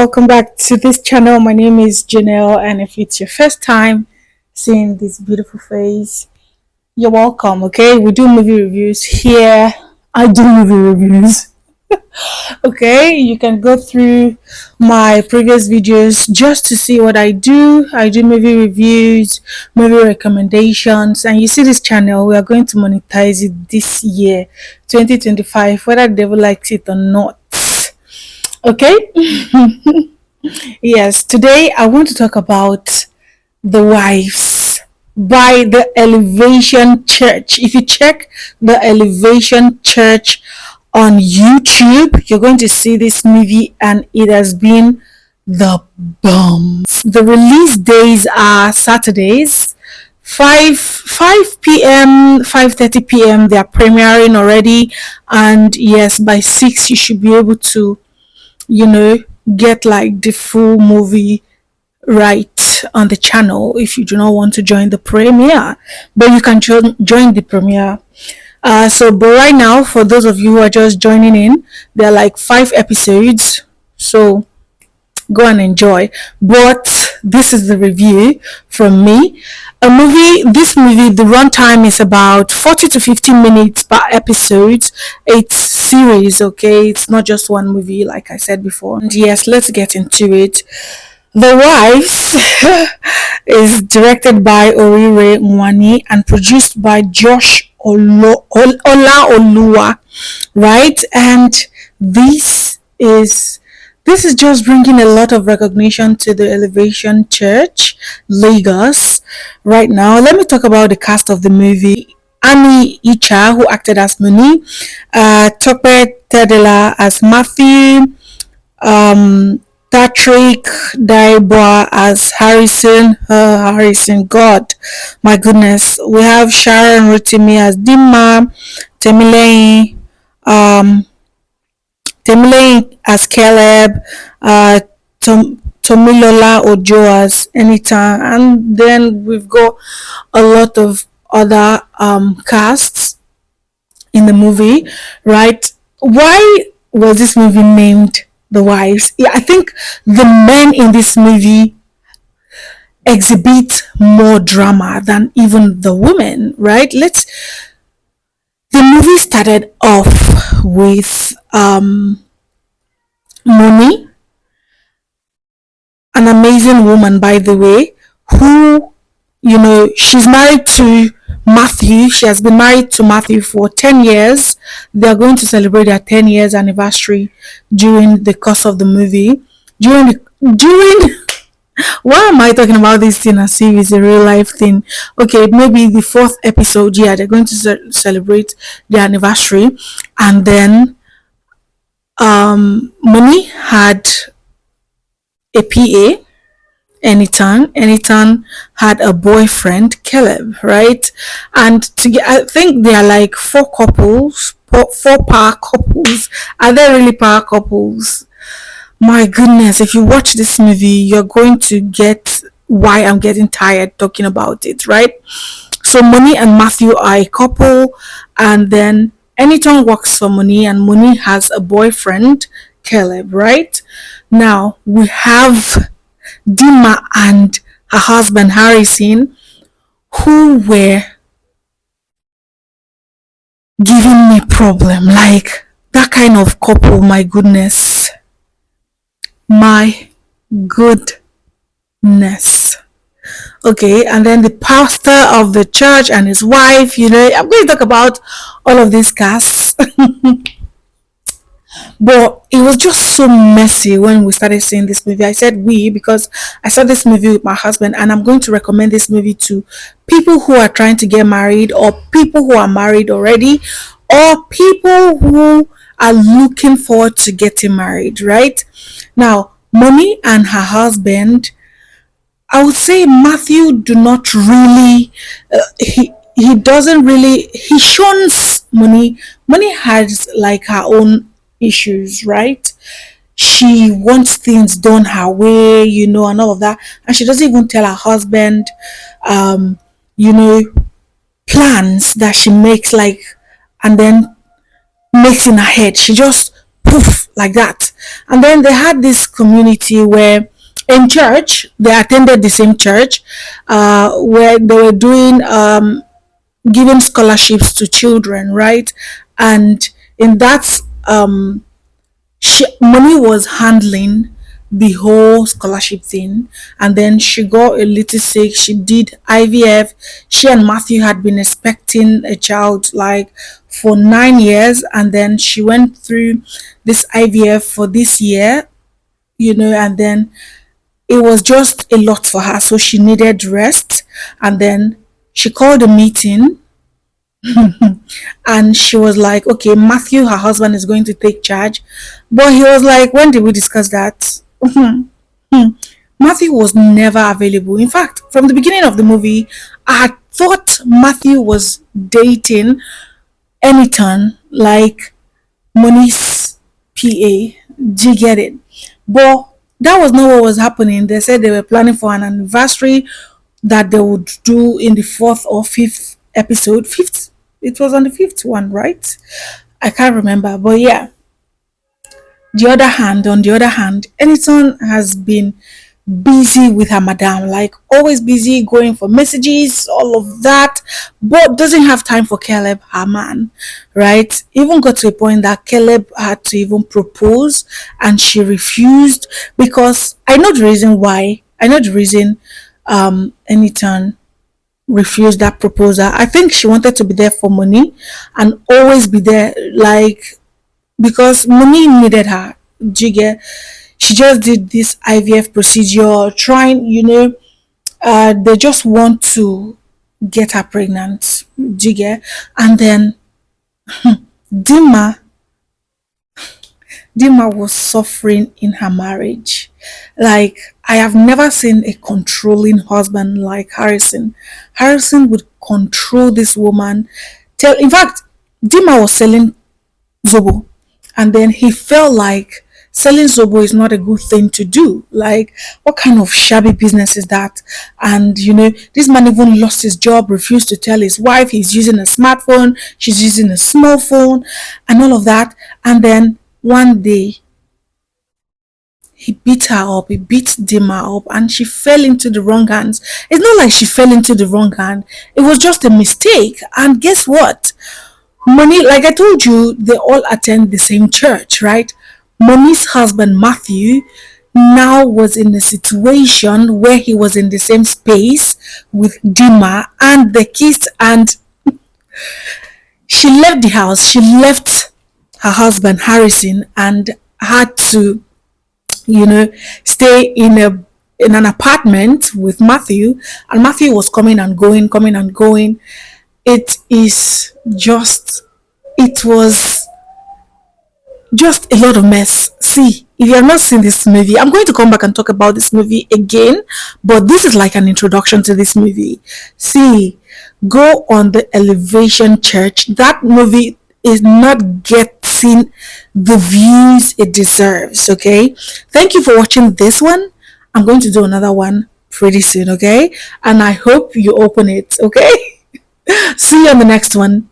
Welcome back to this channel. My name is Janelle, and if it's your first time seeing this beautiful face, you're welcome. Okay, we do movie reviews here. I do movie reviews. Okay, you can go through my previous videos just to see what I do. I do movie reviews, movie recommendations, and you see this channel, we are going to monetize it this year, 2025, whether the devil likes it or not. Okay. Yes, today I want to talk about The Wives by the Elevation Church. If you check the Elevation Church on YouTube, you're going to see this movie and it has been the bomb. The release days are Saturdays, 5 5:30 p.m. They are premiering already, and yes, by 6 you should be able to you know, get like the full movie right on the channel if you do not want to join the premiere. But you can join the premiere. But right now, for those of you who are just joining in, there are like 5 episodes. So go and enjoy. But this is the review from me. This movie, the runtime is about 40 to 50 minutes per episode. It's series, okay? It's not just one movie, like I said before. And yes, let's get into it. The Wives is directed by Orire Nwani and produced by Josh Olaoluwa, right? And this is this is just bringing a lot of recognition to the Elevation Church, Lagos, right now. Let me talk about the cast of the movie. Annie Icha, who acted as Muni, Tope Tedela as Matthew, Patrick Daiboa as Harrison, God, my goodness. We have Sharon Rotimi as Dima, Temilei, as Caleb, Tomilola Ojo as Anytime, and then we've got a lot of other casts in the movie, right? Why was this movie named The Wives? Yeah, I think the men in this movie exhibit more drama than even the women, right? The movie started off with Moni, an amazing woman, by the way, who, she's married to Matthew. She has been married to Matthew for 10 years. They are going to celebrate their 10 years anniversary during the course of the movie. During why am I talking about this thing as if it's a real life thing? Okay, maybe the 4th episode, yeah, they're going to celebrate their anniversary. And then Moni had a PA, Anytime had a boyfriend, Caleb, right? And I think they are like four power couples. Are they really power couples? My goodness, if you watch this movie, you're going to get why I'm getting tired talking about it, right? So Moni and Matthew are a couple, and then Anytime works for Moni, and Moni has a boyfriend, Caleb, right? Now we have Dima and her husband Harrison, who were giving me problem. Like that kind of couple, my goodness. My goodness. Okay, and then the pastor of the church and his wife, I'm going to talk about all of these casts. But it was just so messy when we started seeing this movie. I said we because I saw this movie with my husband, and I'm going to recommend this movie to people who are trying to get married, or people who are married already, or people who are looking forward to getting married, right? Now, Moni and her husband, I would say Matthew do not really, he doesn't really, he shuns Moni. Moni has like her own issues, right? She wants things done her way, and all of that. And she doesn't even tell her husband, um, you know, plans that she makes, like, and then makes in her head. She just poof like that. And then they had this community where in church, they attended the same church, where they were doing giving scholarships to children, right? And in that, money was handling the whole scholarship thing, and then she got a little sick. She did IVF. She and Matthew had been expecting a child like for 9 years, and then she went through this IVF for this year, and then it was just a lot for her, so she needed rest. And then she called a meeting, and she was like, okay, Matthew, her husband, is going to take charge. But he was like, when did we discuss that? Matthew was never available. In fact, from the beginning of the movie, I had thought Matthew was dating Anyton, like Monique's PA. Do you get it? But that was not what was happening. They said they were planning for an anniversary that they would do in the fourth or fifth episode. Fifth, it was on the fifth one, right? I can't remember. But yeah, on the other hand, Anyton has been busy with her madam, like always busy going for messages, all of that, but doesn't have time for Caleb, her man, right? Even got to a point that Caleb had to even propose and she refused, because I know the reason why. I know the reason Anyton refused that proposal. I think she wanted to be there for money and always be there, like, because money needed her. Jigger, she just did this IVF procedure, trying, they just want to get her pregnant. Jigger, and then Dima, Dima was suffering in her marriage. Like, I have never seen a controlling husband like Harrison. Harrison would control this woman. In fact, Dima was selling Zobo, and then he felt like selling Zobo is not a good thing to do. Like, what kind of shabby business is that? And this man even lost his job, refused to tell his wife he's using a smartphone, she's using a small phone, and all of that. And then one day he beat her up, he beat Dima up, and she fell into the wrong hands. It's not like she fell into the wrong hand, it was just a mistake. And guess what? Money, like I told you, they all attend the same church, right? Moni's husband Matthew now was in a situation where he was in the same space with Dima, and they kissed, and she left the house. She left her husband Harrison and had to, stay in an apartment with Matthew, and Matthew was coming and going, coming and going. It is just, it was just a lot of mess. See, if you have not seen this movie, I'm going to come back and talk about this movie again, but this is like an introduction to this movie. See, go on the Elevation Church. That movie is not getting the views it deserves. Okay, thank you for watching this one. I'm going to do another one pretty soon. Okay, and I hope you open it. Okay. See you on the next one.